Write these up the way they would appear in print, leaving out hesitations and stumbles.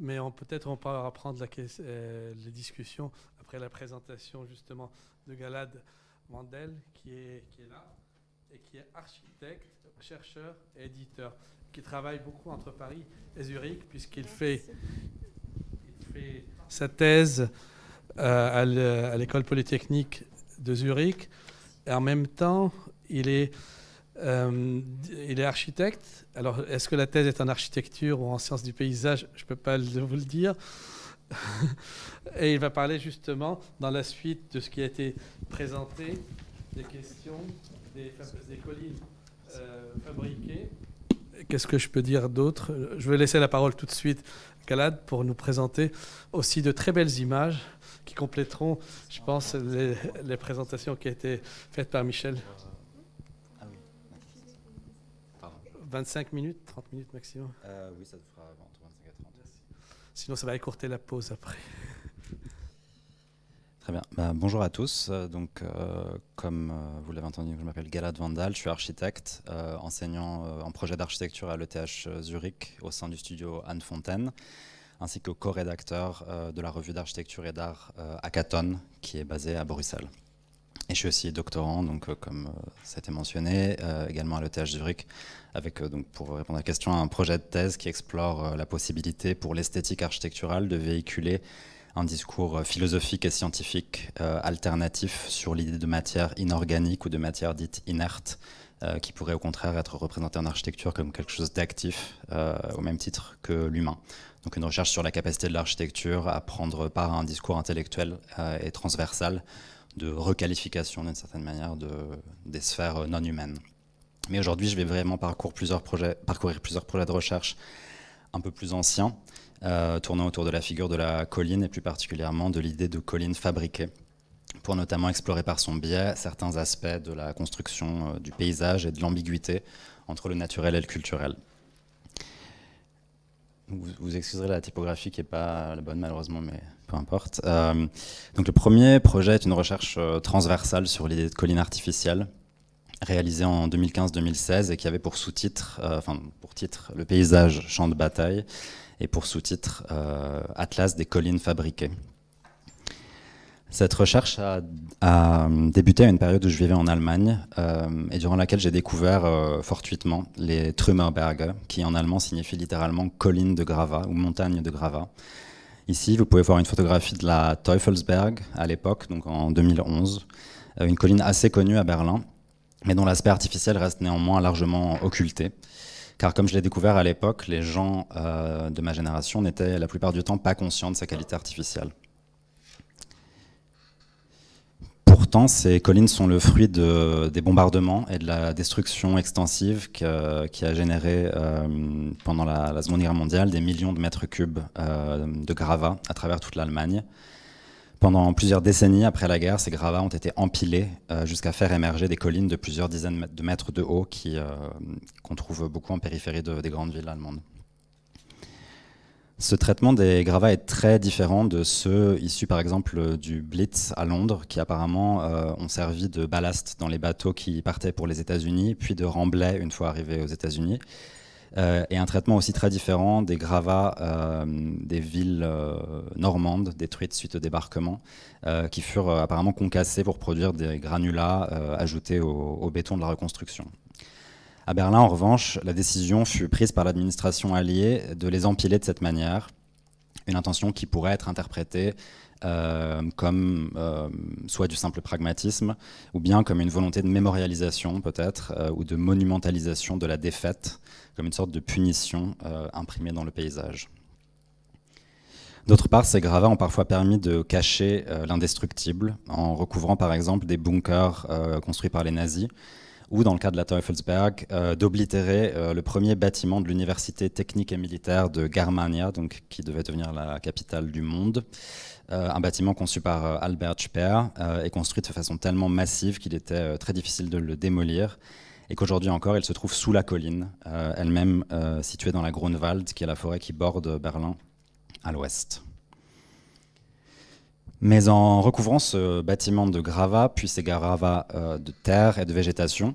mais peut-être on pourra reprendre les discussions après la présentation justement de Galad Mandel, qui est là, et qui est architecte, chercheur et éditeur, qui travaille beaucoup entre Paris et Zurich, puisqu'il fait sa thèse à l'école polytechnique de Zurich, et en même temps, il est architecte. Alors, est-ce que la thèse est en architecture ou en sciences du paysage? Je ne peux pas vous le dire. Et il va parler justement, dans la suite de ce qui a été présenté, des questions des collines fabriquées. Qu'est-ce que je peux dire d'autre? Je vais laisser la parole tout de suite à Galad pour nous présenter aussi de très belles images qui compléteront, je pense, les présentations qui ont été faites par Michel. 25 minutes, 30 minutes maximum. Oui, ça te fera entre 25 et 30. Sinon, ça va écourter la pause après. Très bien. Bonjour à tous. Comme vous l'avez entendu, je m'appelle Galad Vandal, je suis architecte, enseignant en projet d'architecture à l'ETH Zurich au sein du studio Anne Fontaine, ainsi que co-rédacteur de la revue d'architecture et d'art Hackathon, qui est basée à Bruxelles. Et je suis aussi doctorant, donc, comme ça a été mentionné, également à l'ETH Zurich, avec, donc, pour répondre à la question, un projet de thèse qui explore la possibilité pour l'esthétique architecturale de véhiculer un discours philosophique et scientifique alternatif sur l'idée de matière inorganique ou de matière dite inerte, qui pourrait au contraire être représentée en architecture comme quelque chose d'actif, au même titre que l'humain. Donc une recherche sur la capacité de l'architecture à prendre part à un discours intellectuel et transversal de requalification d'une certaine manière des sphères non humaines. Mais aujourd'hui, je vais vraiment parcourir plusieurs projets de recherche un peu plus anciens, tournant autour de la figure de la colline et plus particulièrement de l'idée de colline fabriquée, pour notamment explorer par son biais certains aspects de la construction du paysage et de l'ambiguïté entre le naturel et le culturel. Vous excuserez la typographie qui n'est pas la bonne malheureusement, mais peu importe. Donc le premier projet est une recherche transversale sur l'idée de colline artificielle, réalisée en 2015-2016 et qui avait pour sous-titre, pour titre, le paysage champ de bataille, et pour sous-titre Atlas des collines fabriquées. Cette recherche a débuté à une période où je vivais en Allemagne et durant laquelle j'ai découvert fortuitement les Trümmerberge, qui en allemand signifie littéralement colline de gravats ou montagne de gravats. Ici, vous pouvez voir une photographie de la Teufelsberg à l'époque, donc en 2011, une colline assez connue à Berlin, mais dont l'aspect artificiel reste néanmoins largement occulté. Car comme je l'ai découvert à l'époque, les gens de ma génération n'étaient la plupart du temps pas conscients de sa qualité artificielle. Pourtant, ces collines sont le fruit des bombardements et de la destruction extensive qui a généré pendant la Seconde Guerre mondiale des millions de mètres cubes de gravats à travers toute l'Allemagne. Pendant plusieurs décennies après la guerre, ces gravats ont été empilés jusqu'à faire émerger des collines de plusieurs dizaines de mètres de haut qu'on trouve beaucoup en périphérie des grandes villes allemandes. Ce traitement des gravats est très différent de ceux issus par exemple du Blitz à Londres, qui apparemment ont servi de ballast dans les bateaux qui partaient pour les États-Unis, puis de remblai une fois arrivés aux États-Unis. Et un traitement aussi très différent des gravats des villes normandes détruites suite au débarquement, qui furent apparemment concassés pour produire des granulats ajoutés au béton de la reconstruction. À Berlin, en revanche, la décision fut prise par l'administration alliée de les empiler de cette manière, une intention qui pourrait être interprétée comme soit du simple pragmatisme, ou bien comme une volonté de mémorialisation peut-être, ou de monumentalisation de la défaite, comme une sorte de punition imprimée dans le paysage. D'autre part, ces gravats ont parfois permis de cacher l'indestructible, en recouvrant par exemple des bunkers construits par les nazis, ou dans le cas de la Teufelsberg, d'oblitérer le premier bâtiment de l'université technique et militaire de Germania, donc, qui devait devenir la capitale du monde. Un bâtiment conçu par Albert Speer et construit de façon tellement massive qu'il était très difficile de le démolir, et qu'aujourd'hui encore, il se trouve sous la colline, elle-même située dans la Grunewald, qui est la forêt qui borde Berlin à l'ouest. Mais en recouvrant ce bâtiment de gravats, puis ces gravats de terre et de végétation,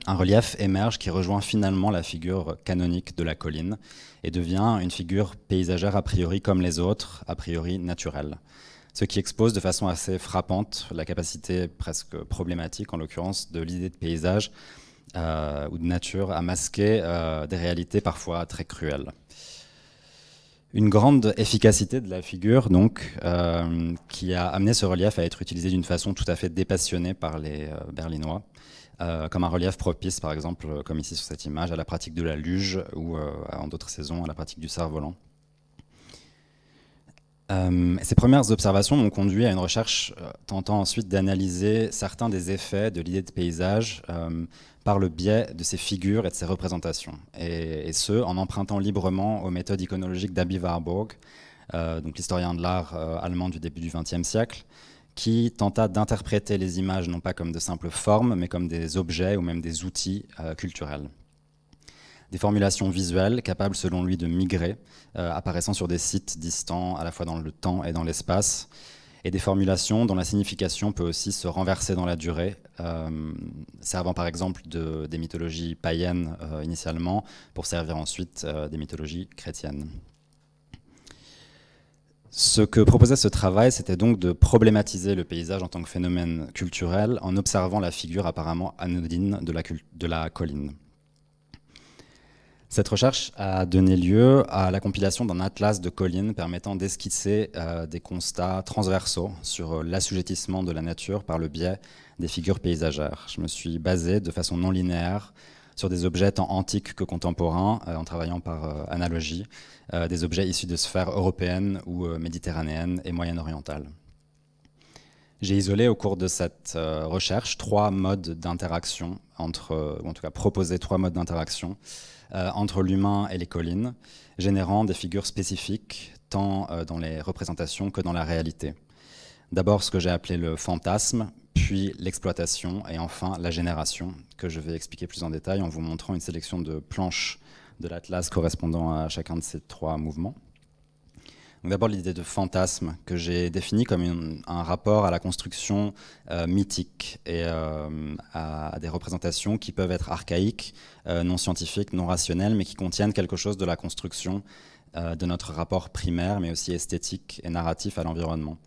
un relief émerge qui rejoint finalement la figure canonique de la colline et devient une figure paysagère a priori comme les autres, a priori naturelle. Ce qui expose de façon assez frappante la capacité presque problématique, en l'occurrence, de l'idée de paysage ou de nature à masquer des réalités parfois très cruelles. Une grande efficacité de la figure, donc, qui a amené ce relief à être utilisé d'une façon tout à fait dépassionnée par les Berlinois, comme un relief propice, par exemple, comme ici sur cette image, à la pratique de la luge ou, en d'autres saisons, à la pratique du cerf-volant. Ces premières observations m'ont conduit à une recherche tentant ensuite d'analyser certains des effets de l'idée de paysage par le biais de ces figures et de ces représentations, et ce, en empruntant librement aux méthodes iconologiques d'Abi Warburg, donc l'historien de l'art allemand du début du XXe siècle, qui tenta d'interpréter les images non pas comme de simples formes, mais comme des objets ou même des outils culturels. Des formulations visuelles capables, selon lui, de migrer, apparaissant sur des sites distants à la fois dans le temps et dans l'espace, et des formulations dont la signification peut aussi se renverser dans la durée, servant par exemple des mythologies païennes initialement, pour servir ensuite des mythologies chrétiennes. Ce que proposait ce travail, c'était donc de problématiser le paysage en tant que phénomène culturel en observant la figure apparemment anodine de la colline. Cette recherche a donné lieu à la compilation d'un atlas de collines permettant d'esquisser des constats transversaux sur l'assujettissement de la nature par le biais des figures paysagères. Je me suis basé de façon non linéaire sur des objets tant antiques que contemporains, en travaillant par analogie, des objets issus de sphères européennes ou méditerranéennes et moyen-orientales. J'ai isolé au cours de cette recherche trois modes d'interaction, ou en tout cas proposé trois modes d'interaction entre l'humain et les collines, générant des figures spécifiques tant dans les représentations que dans la réalité. D'abord ce que j'ai appelé le fantasme, puis l'exploitation et enfin la génération, que je vais expliquer plus en détail en vous montrant une sélection de planches de l'atlas correspondant à chacun de ces trois mouvements. D'abord l'idée de fantasme que j'ai définie comme un rapport à la construction mythique et à des représentations qui peuvent être archaïques, non scientifiques, non rationnelles, mais qui contiennent quelque chose de la construction de notre rapport primaire, mais aussi esthétique et narratif à l'environnement.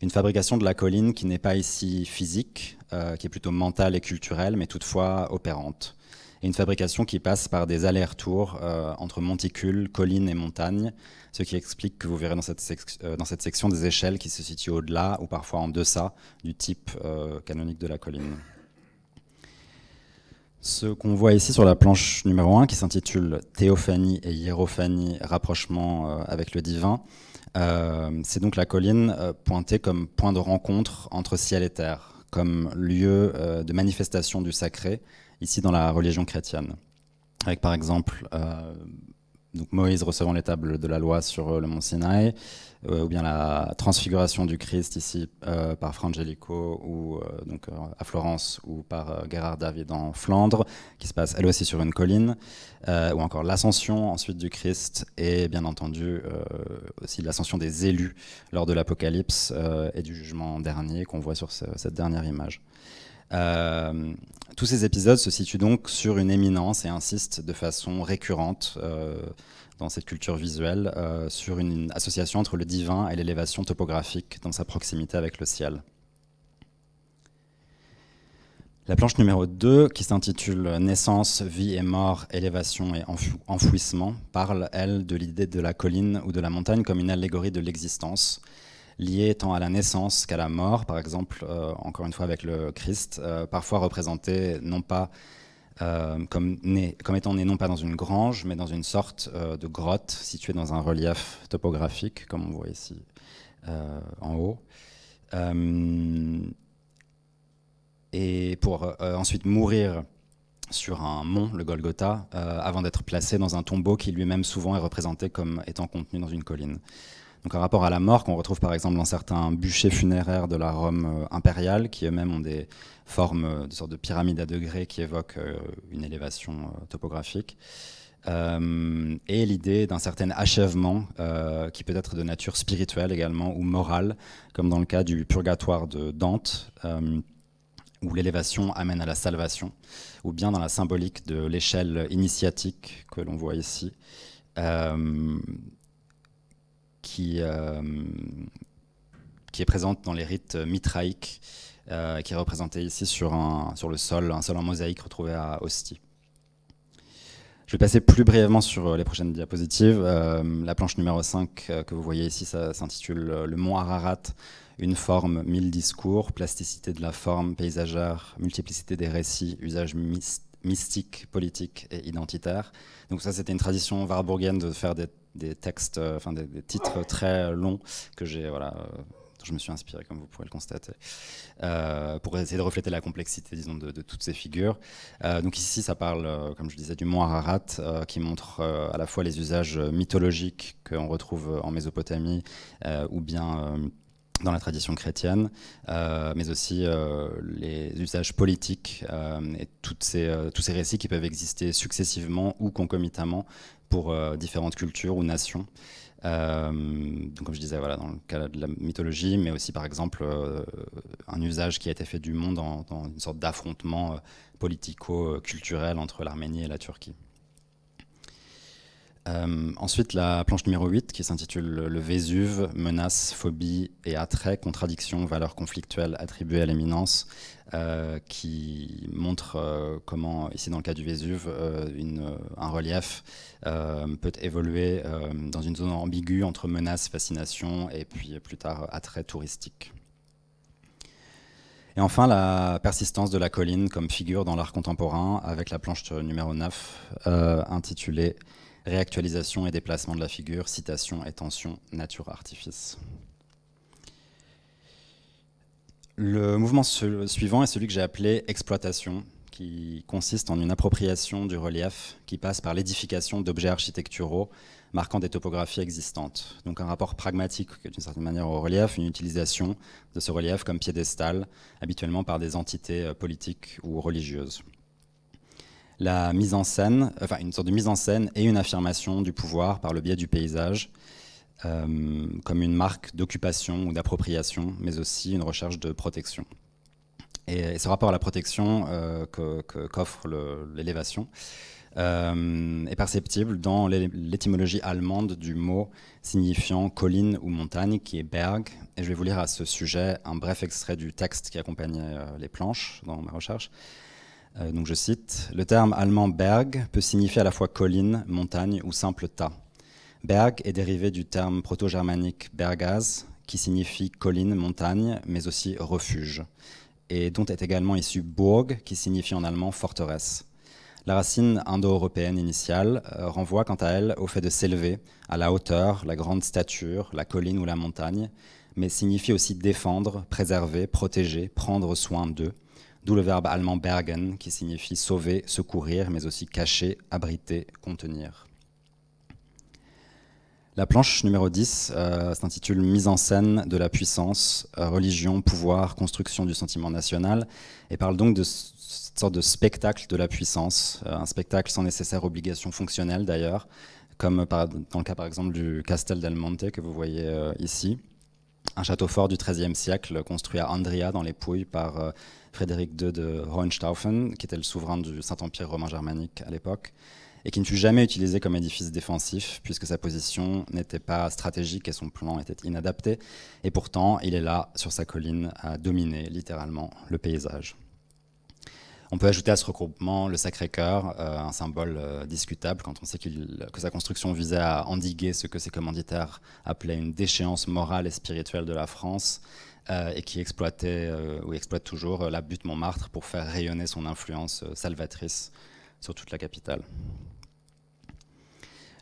Une fabrication de la colline qui n'est pas ici physique, qui est plutôt mentale et culturelle, mais toutefois opérante. Et une fabrication qui passe par des allers-retours entre monticules, collines et montagnes, ce qui explique que vous verrez dans cette section des échelles qui se situent au-delà ou parfois en deçà du type canonique de la colline. Ce qu'on voit ici sur la planche numéro 1, qui s'intitule « Théophanie et hiérophanie, rapprochement avec le divin », c'est donc la colline pointée comme point de rencontre entre ciel et terre, comme lieu de manifestation du sacré, ici dans la religion chrétienne. Avec par exemple donc Moïse recevant les tables de la loi sur le mont Sinaï, ou bien la transfiguration du Christ ici par Frangelico ou donc à Florence, ou par Gérard David en Flandre, qui se passe elle aussi sur une colline, ou encore l'ascension ensuite du Christ et bien entendu aussi l'ascension des élus lors de l'Apocalypse et du jugement dernier qu'on voit sur cette dernière image. Tous ces épisodes se situent donc sur une éminence et insistent de façon récurrente dans cette culture visuelle sur une association entre le divin et l'élévation topographique dans sa proximité avec le ciel. La planche numéro 2, qui s'intitule « Naissance, vie et mort, élévation et enfouissement », parle, elle, de l'idée de la colline ou de la montagne comme une allégorie de l'existence, liée tant à la naissance qu'à la mort, par exemple, encore une fois avec le Christ, parfois représenté non pas comme étant né non pas dans une grange, mais dans une sorte de grotte située dans un relief topographique, comme on voit ici en haut. Et pour ensuite mourir sur un mont, le Golgotha, avant d'être placé dans un tombeau qui lui-même souvent est représenté comme étant contenu dans une colline. Donc un rapport à la mort qu'on retrouve par exemple dans certains bûchers funéraires de la Rome impériale, qui eux-mêmes ont des formes de sorte de pyramide à degrés qui évoquent une élévation topographique. Et l'idée d'un certain achèvement qui peut être de nature spirituelle également ou morale, comme dans le cas du purgatoire de Dante, où l'élévation amène à la salvation, ou bien dans la symbolique de l'échelle initiatique que l'on voit ici, qui est présente dans les rites mitraïques, qui est représentée ici sur le sol, un sol en mosaïque retrouvé à Ostie. Je vais passer plus brièvement sur les prochaines diapositives. La planche numéro 5 que vous voyez ici, ça s'intitule « Le mont Ararat, une forme, 1000 discours, plasticité de la forme, paysagère, multiplicité des récits, usage mystique, politique et identitaire ». Donc ça, c'était une tradition warburgienne de faire des textes, des titres très longs que j'ai, je me suis inspiré, comme vous pourrez le constater, pour essayer de refléter la complexité, disons, de toutes ces figures. Donc ici, ça parle, comme je disais, du mont Ararat, qui montre à la fois les usages mythologiques qu'on retrouve en Mésopotamie, ou bien dans la tradition chrétienne, mais aussi les usages politiques et tous ces récits qui peuvent exister successivement ou concomitamment pour différentes cultures ou nations. Donc, comme je disais, dans le cas de la mythologie, mais aussi par exemple un usage qui a été fait du monde dans une sorte d'affrontement politico-culturel entre l'Arménie et la Turquie. Ensuite, la planche numéro 8 qui s'intitule « Le Vésuve, menace, phobie et attrait, contradiction, valeurs conflictuelles attribuées à l'éminence », qui montre comment, ici dans le cas du Vésuve, un relief peut évoluer dans une zone ambiguë entre menace, fascination et puis plus tard attrait touristique. Et enfin, la persistance de la colline comme figure dans l'art contemporain avec la planche numéro 9 intitulée « Réactualisation et déplacement de la figure, citation et tension, nature, artifice ». Le mouvement suivant est celui que j'ai appelé exploitation, qui consiste en une appropriation du relief qui passe par l'édification d'objets architecturaux marquant des topographies existantes. Donc un rapport pragmatique d'une certaine manière au relief, une utilisation de ce relief comme piédestal, habituellement par des entités politiques ou religieuses. La mise en scène, une sorte de mise en scène et une affirmation du pouvoir par le biais du paysage, comme une marque d'occupation ou d'appropriation, mais aussi une recherche de protection. Et ce rapport à la protection qu'offre l'élévation est perceptible dans l'étymologie allemande du mot signifiant colline ou montagne, qui est Berg. Et je vais vous lire à ce sujet un bref extrait du texte qui accompagnait les planches dans ma recherche. Donc je cite, « Le terme allemand Berg peut signifier à la fois colline, montagne ou simple tas. Berg est dérivé du terme proto-germanique bergaz, qui signifie colline, montagne, mais aussi refuge, et dont est également issu Burg, qui signifie en allemand forteresse. La racine indo-européenne initiale renvoie quant à elle au fait de s'élever, à la hauteur, la grande stature, la colline ou la montagne, mais signifie aussi défendre, préserver, protéger, prendre soin d'eux, d'où le verbe allemand bergen, qui signifie sauver, secourir, mais aussi cacher, abriter, contenir. La planche numéro 10 s'intitule « Mise en scène de la puissance, religion, pouvoir, construction du sentiment national » et parle donc de cette sorte de spectacle de la puissance, un spectacle sans nécessaire obligation fonctionnelle d'ailleurs, comme dans le cas par exemple du Castel del Monte que vous voyez ici, un château fort du XIIIe siècle construit à Andria dans les Pouilles par Frédéric II de Hohenstaufen, qui était le souverain du Saint-Empire romain germanique à l'époque, et qui ne fut jamais utilisé comme édifice défensif, puisque sa position n'était pas stratégique et son plan était inadapté. Et pourtant, il est là, sur sa colline, à dominer littéralement le paysage. On peut ajouter à ce regroupement le Sacré-Cœur, un symbole discutable quand on sait que sa construction visait à endiguer ce que ses commanditaires appelaient une déchéance morale et spirituelle de la France, et qui exploitait, ou exploite toujours, la butte Montmartre pour faire rayonner son influence salvatrice sur toute la capitale.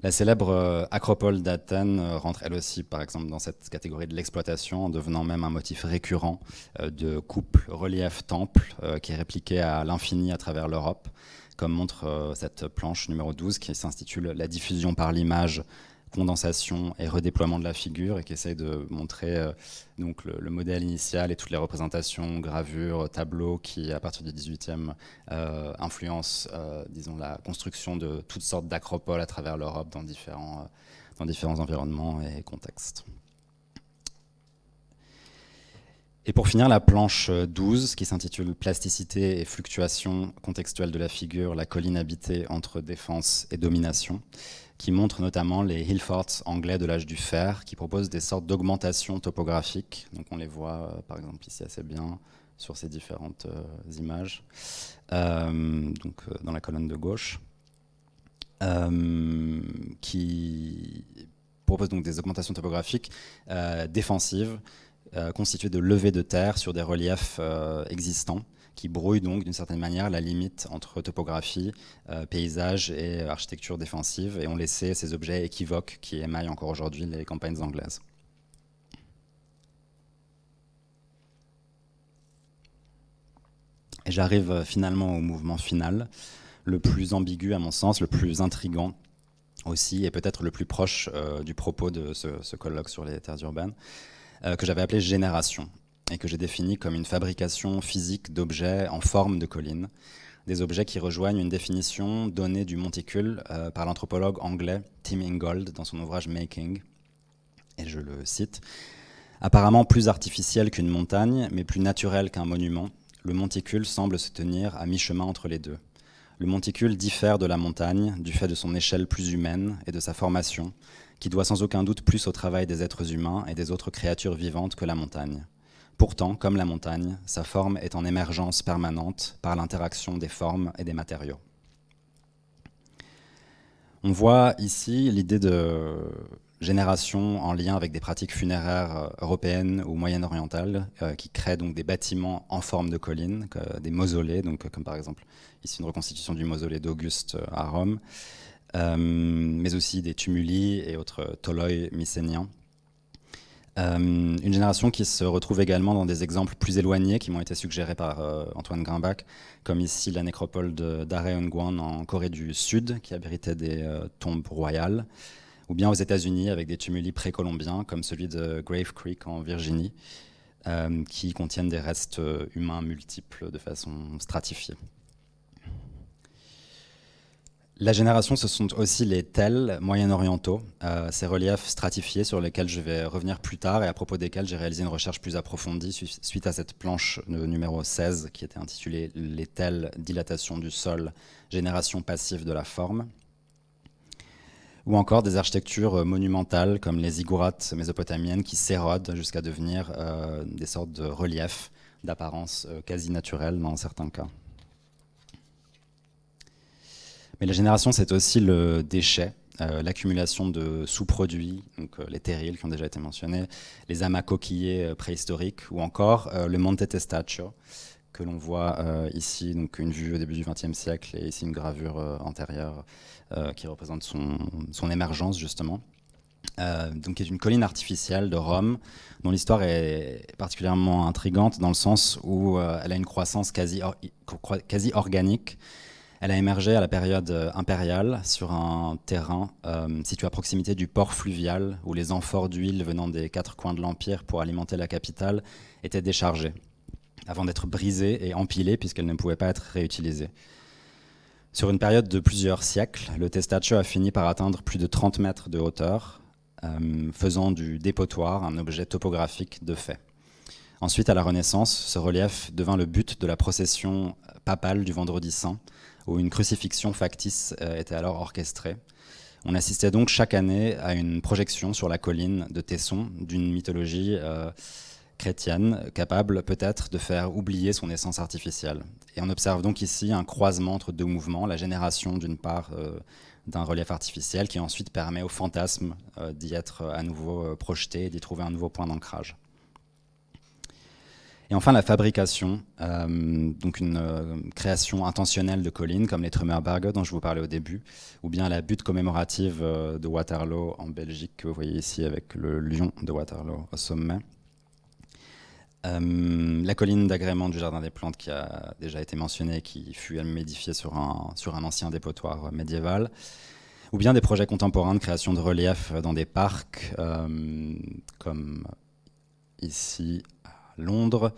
La célèbre Acropole d'Athènes rentre elle aussi, par exemple, dans cette catégorie de l'exploitation, en devenant même un motif récurrent de couple relief-temple qui est répliqué à l'infini à travers l'Europe, comme montre cette planche numéro 12 qui s'intitule « La diffusion par l'image, condensation et redéploiement de la figure » et qui essaye de montrer donc le modèle initial et toutes les représentations, gravures, tableaux qui, à partir du XVIIIe, influencent disons, la construction de toutes sortes d'acropoles à travers l'Europe dans différents environnements et contextes. Et pour finir, la planche 12, qui s'intitule Plasticité et fluctuation contextuelle de la figure, la colline habitée entre défense et domination, qui montre notamment les hill forts anglais de l'âge du fer, qui proposent des sortes d'augmentations topographiques. Donc on les voit par exemple ici assez bien sur ces différentes images, dans la colonne de gauche, qui proposent donc des augmentations topographiques défensives, constitué de levées de terre sur des reliefs existants, qui brouillent donc d'une certaine manière la limite entre topographie, paysage et architecture défensive, et ont laissé ces objets équivoques qui émaillent encore aujourd'hui les campagnes anglaises. Et j'arrive finalement au mouvement final, le plus ambigu à mon sens, le plus intriguant aussi, et peut-être le plus proche du propos de ce colloque sur les terres urbaines, que j'avais appelé génération, et que j'ai défini comme une fabrication physique d'objets en forme de colline, des objets qui rejoignent une définition donnée du monticule par l'anthropologue anglais Tim Ingold dans son ouvrage Making, et je le cite: « Apparemment plus artificiel qu'une montagne, mais plus naturel qu'un monument, le monticule semble se tenir à mi-chemin entre les deux. Le monticule diffère de la montagne du fait de son échelle plus humaine et de sa formation, qui doit sans aucun doute plus au travail des êtres humains et des autres créatures vivantes que la montagne. Pourtant, comme la montagne, sa forme est en émergence permanente par l'interaction des formes et des matériaux. » On voit ici l'idée de génération en lien avec des pratiques funéraires européennes ou moyen-orientales qui créent donc des bâtiments en forme de colline, des mausolées, donc, comme par exemple ici une reconstitution du mausolée d'Auguste à Rome, mais aussi des tumuli et autres toloi mycéniens. Une génération qui se retrouve également dans des exemples plus éloignés qui m'ont été suggérés par Antoine Grimbach, comme ici la nécropole d'Areungwan en Corée du Sud, qui abritait des tombes royales, ou bien aux États-Unis avec des tumuli précolombiens, comme celui de Grave Creek en Virginie, qui contiennent des restes humains multiples de façon stratifiée. La génération, ce sont aussi les tels moyen-orientaux, ces reliefs stratifiés sur lesquels je vais revenir plus tard et à propos desquels j'ai réalisé une recherche plus approfondie suite à cette planche numéro 16 qui était intitulée « Les tels, dilatation du sol, génération passive de la forme », ou encore des architectures monumentales comme les ziggourats mésopotamiennes qui s'érodent jusqu'à devenir des sortes de reliefs d'apparence quasi naturelle dans certains cas. Mais la génération, c'est aussi le déchet, l'accumulation de sous-produits, donc les terrils qui ont déjà été mentionnés, les amas coquillés préhistoriques, ou encore le Monte Testaccio, que l'on voit ici, donc une vue au début du XXe siècle, et ici une gravure antérieure qui représente son émergence, justement. Donc, qui est une colline artificielle de Rome, dont l'histoire est particulièrement intrigante, dans le sens où elle a une croissance quasi organique. Elle a émergé à la période impériale sur un terrain situé à proximité du port fluvial où les amphores d'huile venant des 4 coins de l'Empire pour alimenter la capitale étaient déchargées avant d'être brisées et empilées puisqu'elles ne pouvaient pas être réutilisées. Sur une période de plusieurs siècles, le Testaccio a fini par atteindre plus de 30 mètres de hauteur, faisant du dépotoir un objet topographique de fait. Ensuite, à la Renaissance, ce relief devint le but de la procession papale du Vendredi Saint, où une crucifixion factice était alors orchestrée. On assistait donc chaque année à une projection sur la colline de Tesson d'une mythologie chrétienne, capable peut-être de faire oublier son essence artificielle. Et on observe donc ici un croisement entre deux mouvements, la génération d'une part d'un relief artificiel qui ensuite permet au fantasme d'y être à nouveau projeté et d'y trouver un nouveau point d'ancrage. Et enfin, la fabrication, donc une création intentionnelle de collines, comme les Trümmerberge dont je vous parlais au début, ou bien la butte commémorative de Waterloo en Belgique, que vous voyez ici avec le lion de Waterloo au sommet. La colline d'agrément du Jardin des Plantes qui a déjà été mentionnée, qui fut elle-même édifiée sur un ancien dépotoir médiéval, ou bien des projets contemporains de création de reliefs dans des parcs, comme ici Londres,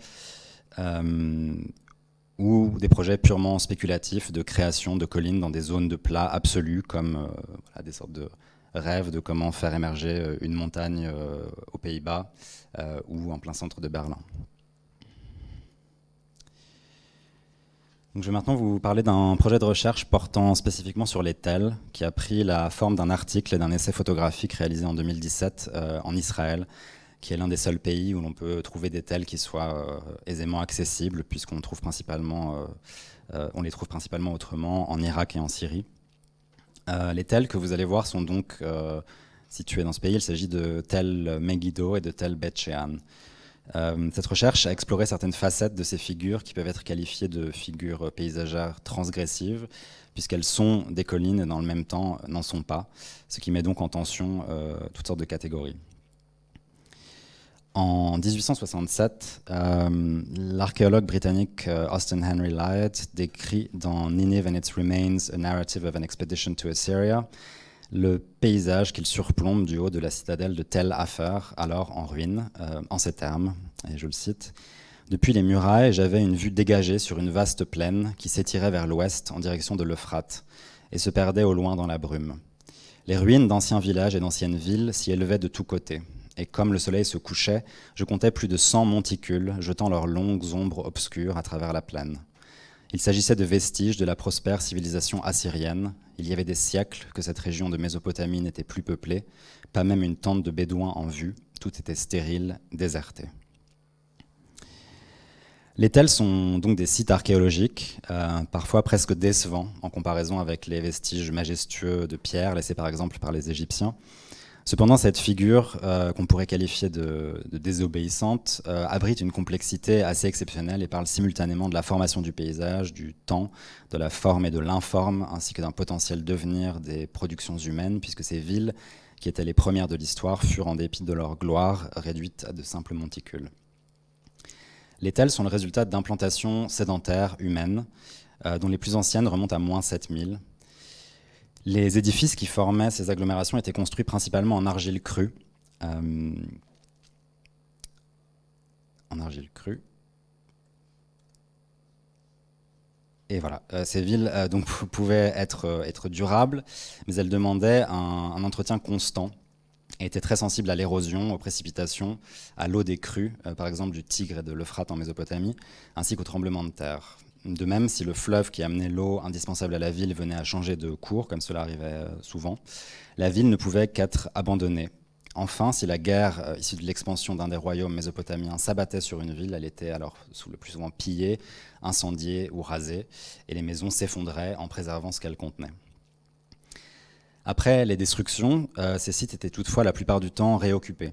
ou des projets purement spéculatifs de création de collines dans des zones de plat absolus, comme des sortes de rêves de comment faire émerger une montagne aux Pays-Bas ou en plein centre de Berlin. Donc, je vais maintenant vous parler d'un projet de recherche portant spécifiquement sur les tels, qui a pris la forme d'un article et d'un essai photographique réalisé en 2017 en Israël, qui est l'un des seuls pays où l'on peut trouver des tels qui soient aisément accessibles, puisqu'on trouve principalement, on les trouve principalement autrement en Irak et en Syrie. Les tels que vous allez voir sont donc situés dans ce pays. Il s'agit de tel Megiddo et de tel Bet Shean. Cette recherche a exploré certaines facettes de ces figures qui peuvent être qualifiées de figures paysagères transgressives, puisqu'elles sont des collines et dans le même temps n'en sont pas, ce qui met donc en tension toutes sortes de catégories. En 1867, l'archéologue britannique Austen Henry Lyot décrit dans Nineveh and its Remains, A Narrative of an Expedition to Assyria, le paysage qu'il surplombe du haut de la citadelle de Tel Afer, alors en ruine, en ces termes, et je le cite, « Depuis les murailles, j'avais une vue dégagée sur une vaste plaine qui s'étirait vers l'ouest en direction de l'Euphrate et se perdait au loin dans la brume. Les ruines d'anciens villages et d'anciennes villes s'y élevaient de tous côtés, et comme le soleil se couchait, je comptais plus de 100 monticules jetant leurs longues ombres obscures à travers la plaine. Il s'agissait de vestiges de la prospère civilisation assyrienne. Il y avait des siècles que cette région de Mésopotamie n'était plus peuplée, pas même une tente de bédouins en vue, tout était stérile, déserté. Les tels sont donc des sites archéologiques, parfois presque décevants en comparaison avec les vestiges majestueux de pierre laissés par exemple par les Égyptiens. Cependant, cette figure, qu'on pourrait qualifier de désobéissante, abrite une complexité assez exceptionnelle et parle simultanément de la formation du paysage, du temps, de la forme et de l'informe, ainsi que d'un potentiel devenir des productions humaines, puisque ces villes, qui étaient les premières de l'histoire, furent, en dépit de leur gloire, réduites à de simples monticules. Les tels sont le résultat d'implantations sédentaires humaines, dont les plus anciennes remontent à moins 7000. Les édifices qui formaient ces agglomérations étaient construits principalement en argile crue. Et voilà, ces villes donc, pouvaient être durables, mais elles demandaient un entretien constant et étaient très sensibles à l'érosion, aux précipitations, à l'eau des crues, par exemple du Tigre et de l'Euphrate en Mésopotamie, ainsi qu'aux tremblements de terre. De même, si le fleuve qui amenait l'eau indispensable à la ville venait à changer de cours, comme cela arrivait souvent, la ville ne pouvait qu'être abandonnée. Enfin, si la guerre issue de l'expansion d'un des royaumes mésopotamiens s'abattait sur une ville, elle était alors le plus souvent pillée, incendiée ou rasée, et les maisons s'effondraient en préservant ce qu'elles contenaient. Après les destructions, ces sites étaient toutefois la plupart du temps réoccupés.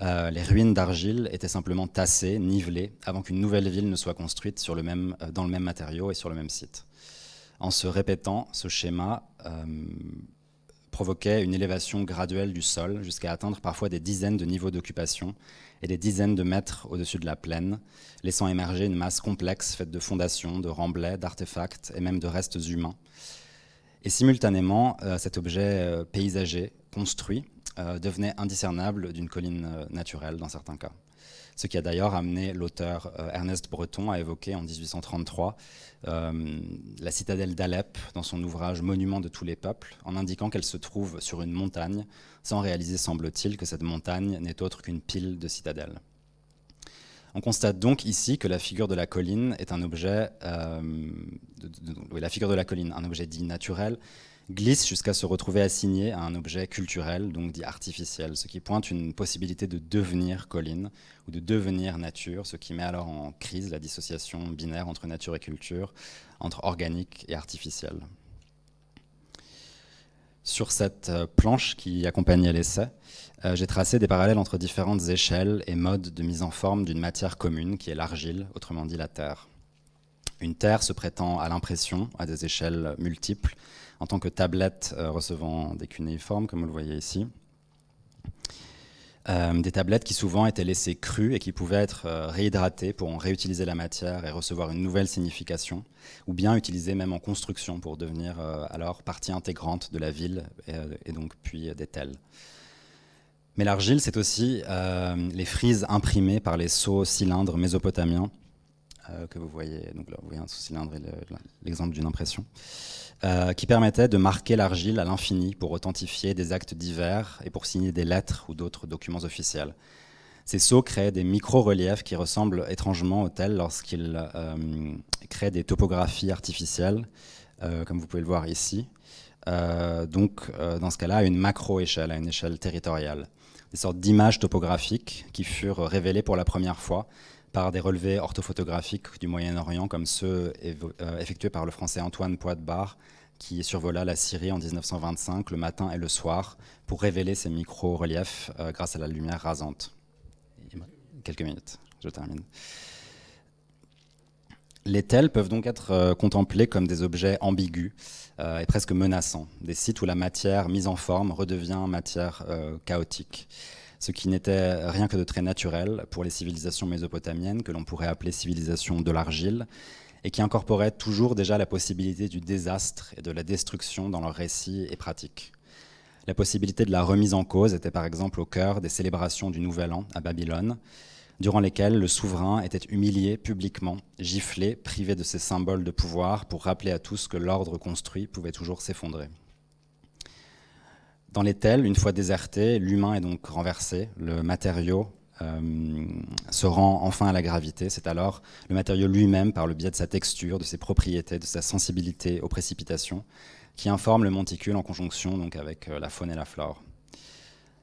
Les ruines d'argile étaient simplement tassées, nivelées, avant qu'une nouvelle ville ne soit construite dans le même matériau et sur le même site. En se répétant, ce schéma provoquait une élévation graduelle du sol, jusqu'à atteindre parfois des dizaines de niveaux d'occupation et des dizaines de mètres au-dessus de la plaine, laissant émerger une masse complexe faite de fondations, de remblais, d'artefacts et même de restes humains. Et simultanément, cet objet paysager, construit, devenait indiscernable d'une colline naturelle dans certains cas. Ce qui a d'ailleurs amené l'auteur Ernest Breton à évoquer en 1833 la citadelle d'Alep dans son ouvrage Monument de tous les peuples, en indiquant qu'elle se trouve sur une montagne, sans réaliser, semble-t-il, que cette montagne n'est autre qu'une pile de citadelles. On constate donc ici que la figure de la colline est un objet, un objet dit naturel, glisse jusqu'à se retrouver assigné à un objet culturel, donc dit artificiel, ce qui pointe une possibilité de devenir colline ou de devenir nature, ce qui met alors en crise la dissociation binaire entre nature et culture, entre organique et artificiel. Sur cette planche qui accompagnait l'essai, j'ai tracé des parallèles entre différentes échelles et modes de mise en forme d'une matière commune qui est l'argile, autrement dit la terre. Une terre se prêtant à l'impression à des échelles multiples, en tant que tablette recevant des cunéiformes, comme vous le voyez ici. Des tablettes qui souvent étaient laissées crues et qui pouvaient être réhydratées pour en réutiliser la matière et recevoir une nouvelle signification, ou bien utilisées même en construction pour devenir alors partie intégrante de la ville et donc puis des tels. Mais l'argile, c'est aussi les frises imprimées par les sceaux cylindres mésopotamiens, que vous voyez, donc là vous voyez un sous-cylindre et l'exemple d'une impression, qui permettait de marquer l'argile à l'infini pour authentifier des actes divers et pour signer des lettres ou d'autres documents officiels. Ces sceaux créent des micro-reliefs qui ressemblent étrangement aux tels lorsqu'ils créent des topographies artificielles, comme vous pouvez le voir ici. Dans ce cas-là, à une macro-échelle, à une échelle territoriale. Des sortes d'images topographiques qui furent révélées pour la première fois par des relevés orthophotographiques du Moyen-Orient, comme ceux effectués par le Français Antoine Poidbar, qui survola la Syrie en 1925, le matin et le soir, pour révéler ces micro-reliefs grâce à la lumière rasante. Quelques minutes, je termine. Les tels peuvent donc être contemplés comme des objets ambigus et presque menaçants, des sites où la matière mise en forme redevient matière chaotique, ce qui n'était rien que de très naturel pour les civilisations mésopotamiennes, que l'on pourrait appeler civilisations de l'argile, et qui incorporaient toujours déjà la possibilité du désastre et de la destruction dans leurs récits et pratiques. La possibilité de la remise en cause était par exemple au cœur des célébrations du Nouvel An à Babylone, durant lesquelles le souverain était humilié publiquement, giflé, privé de ses symboles de pouvoir pour rappeler à tous que l'ordre construit pouvait toujours s'effondrer. Dans les tels, une fois déserté, l'humain est donc renversé, le matériau se rend enfin à la gravité. C'est alors le matériau lui-même, par le biais de sa texture, de ses propriétés, de sa sensibilité aux précipitations, qui informe le monticule en conjonction donc, avec la faune et la flore.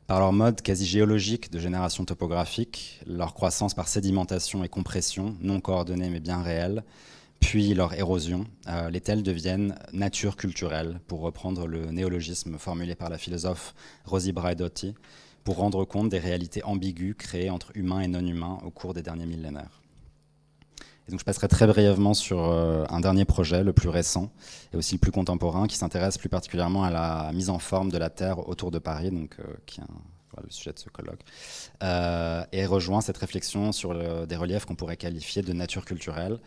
Par leur mode quasi géologique de génération topographique, leur croissance par sédimentation et compression, non coordonnée mais bien réelle, puis leur érosion, les tels deviennent nature culturelle, pour reprendre le néologisme formulé par la philosophe Rosi Braidotti, pour rendre compte des réalités ambiguës créées entre humains et non-humains au cours des derniers millénaires. Et donc je passerai très brièvement sur un dernier projet, le plus récent, et aussi le plus contemporain, qui s'intéresse plus particulièrement à la mise en forme de la Terre autour de Paris, donc, qui est le sujet de ce colloque, et rejoint cette réflexion sur des reliefs qu'on pourrait qualifier de nature culturelle.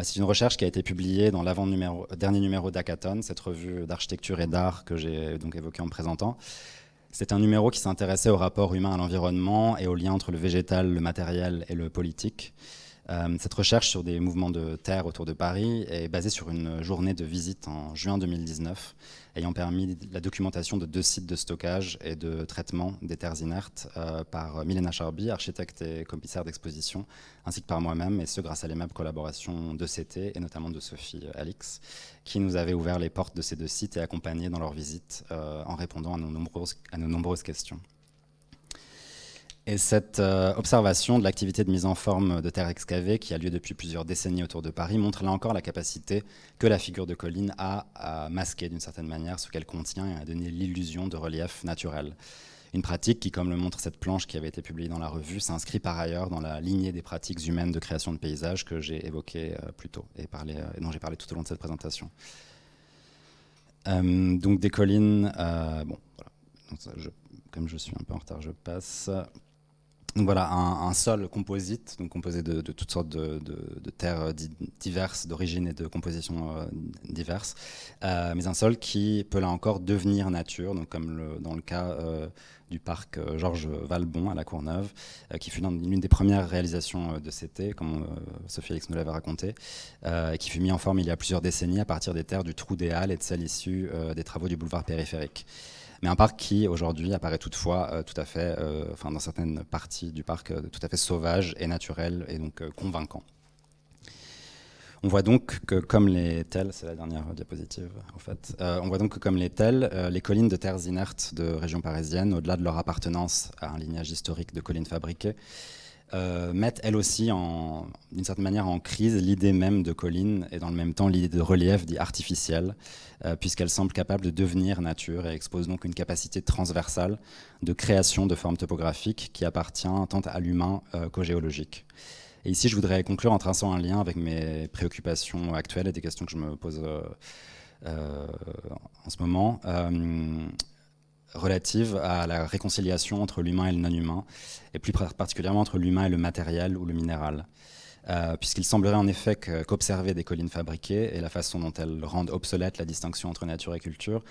C'est une recherche qui a été publiée dans dernier numéro d'Hackathon, cette revue d'architecture et d'art que j'ai donc évoquée en me présentant. C'est un numéro qui s'intéressait au rapport humain à l'environnement et au lien entre le végétal, le matériel et le politique. Cette recherche sur des mouvements de terre autour de Paris est basée sur une journée de visite en juin 2019, ayant permis la documentation de 2 sites de stockage et de traitement des terres inertes par Milena Charby, architecte et commissaire d'exposition, ainsi que par moi-même, et ce grâce à l'aimable collaboration d'ECT et notamment de Sophie Alix, qui nous avait ouvert les portes de ces 2 sites et accompagné dans leur visite en répondant à nos nombreuses questions. Et cette observation de l'activité de mise en forme de terre excavée qui a lieu depuis plusieurs décennies autour de Paris montre là encore la capacité que la figure de colline a à masquer d'une certaine manière ce qu'elle contient et à donner l'illusion de relief naturel. Une pratique qui, comme le montre cette planche qui avait été publiée dans la revue, s'inscrit par ailleurs dans la lignée des pratiques humaines de création de paysages que j'ai évoquées plus tôt et dont j'ai parlé tout au long de cette présentation. Donc des collines, bon, voilà. Donc, comme je suis un peu en retard, je passe. Donc voilà, un sol composite, donc composé de toutes sortes de terres diverses, d'origine et de composition diverses, mais un sol qui peut là encore devenir nature, donc comme dans le cas du parc Georges Valbon à La Courneuve, qui fut l'une des premières réalisations de CT, comme Sophie Alix nous l'avait raconté, et qui fut mis en forme il y a plusieurs décennies à partir des terres du Trou des Halles et de celles issues des travaux du boulevard périphérique. Mais un parc qui, aujourd'hui, apparaît toutefois tout à fait, dans certaines parties du parc, tout à fait sauvage et naturel, et donc convaincant. On voit donc que comme les tels, c'est la dernière diapositive en fait, on voit donc que comme les tels, les collines de terres inertes de région parisienne, au-delà de leur appartenance à un lignage historique de collines fabriquées, mettent elles aussi d'une certaine manière en crise l'idée même de colline et dans le même temps l'idée de relief dit artificiel, puisqu'elles semblent capables de devenir nature et exposent donc une capacité transversale de création de formes topographiques qui appartient tant à l'humain qu'au géologique. Et ici, je voudrais conclure en traçant un lien avec mes préoccupations actuelles et des questions que je me pose en ce moment, relatives à la réconciliation entre l'humain et le non-humain, et plus particulièrement entre l'humain et le matériel ou le minéral. Puisqu'il semblerait en effet qu'observer des collines fabriquées et la façon dont elles rendent obsolète la distinction entre nature et culture,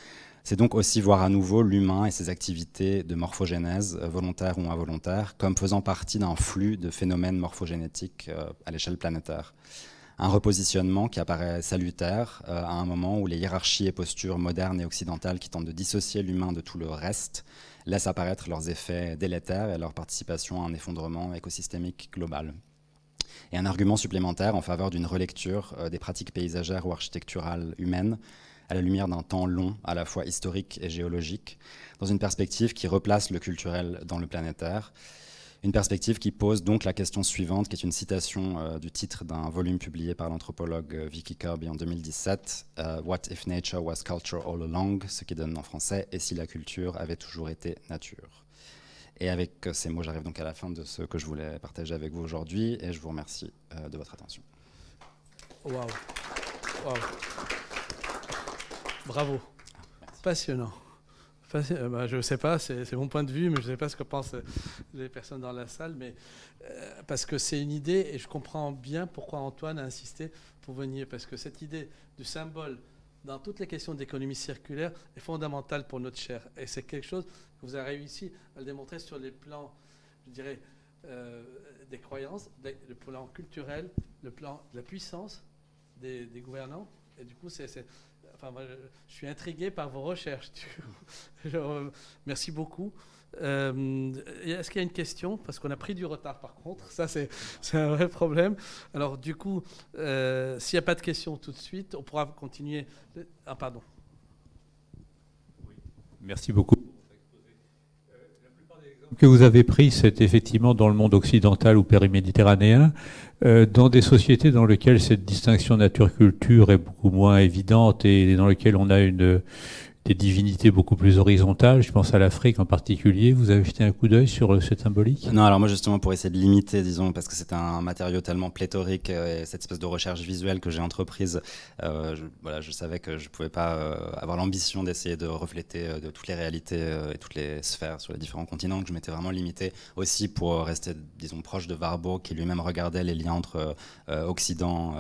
c'est donc aussi voir à nouveau l'humain et ses activités de morphogénèse, volontaires ou involontaires, comme faisant partie d'un flux de phénomènes morphogénétiques à l'échelle planétaire. Un repositionnement qui apparaît salutaire à un moment où les hiérarchies et postures modernes et occidentales qui tentent de dissocier l'humain de tout le reste laissent apparaître leurs effets délétères et leur participation à un effondrement écosystémique global. Et un argument supplémentaire en faveur d'une relecture des pratiques paysagères ou architecturales humaines à la lumière d'un temps long, à la fois historique et géologique, dans une perspective qui replace le culturel dans le planétaire. Une perspective qui pose donc la question suivante, qui est une citation du titre d'un volume publié par l'anthropologue Vicky Kirby en 2017, What if nature was culture all along, ce qui donne en français, et si la culture avait toujours été nature. Et avec ces mots, j'arrive donc à la fin de ce que je voulais partager avec vous aujourd'hui, et je vous remercie de votre attention. Waouh, waouh, bravo, passionnant. Je ne sais pas, c'est mon point de vue, mais je ne sais pas ce que pensent les personnes dans la salle, mais parce que c'est une idée, et je comprends bien pourquoi Antoine a insisté pour venir, parce que cette idée du symbole dans toutes les questions d'économie circulaire est fondamentale pour notre chair. Et c'est quelque chose que vous avez réussi à le démontrer sur les plans, je dirais, des croyances, le plan culturel, le plan de la puissance des gouvernants. Et du coup, enfin, moi, je suis intrigué par vos recherches. Merci beaucoup. Est-ce qu'il y a une question? Parce qu'on a pris du retard, par contre. Ça, c'est un vrai problème. Alors, du coup, s'il n'y a pas de questions tout de suite, on pourra continuer. Ah, pardon. Oui. Merci beaucoup. La plupart des exemples que vous avez pris, c'est effectivement dans le monde occidental ou périméditerranéen, dans des sociétés dans lesquelles cette distinction nature-culture est beaucoup moins évidente et dans lesquelles on a des divinités beaucoup plus horizontales. Je pense à l'Afrique en particulier. Vous avez jeté un coup d'œil sur cette symbolique? Non, alors moi justement pour essayer de limiter, disons, parce que c'est un matériau tellement pléthorique et cette espèce de recherche visuelle que j'ai entreprise, je savais que je ne pouvais pas avoir l'ambition d'essayer de refléter de toutes les réalités et toutes les sphères sur les différents continents, que je m'étais vraiment limité aussi pour rester, disons, proche de Warburg, qui lui-même regardait les liens entre Occident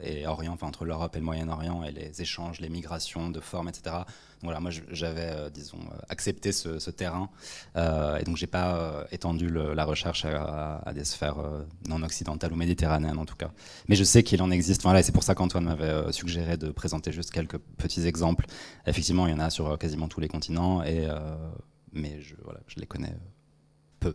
et Orient, enfin entre l'Europe et le Moyen-Orient et les échanges, les migrations de formes, etc. Donc voilà, moi j'avais, disons, accepté ce terrain et donc j'ai pas étendu la recherche à des sphères non occidentales ou méditerranéennes en tout cas. Mais je sais qu'il en existe, voilà, et c'est pour ça qu'Antoine m'avait suggéré de présenter juste quelques petits exemples. Effectivement, il y en a sur quasiment tous les continents, mais je les connais peu.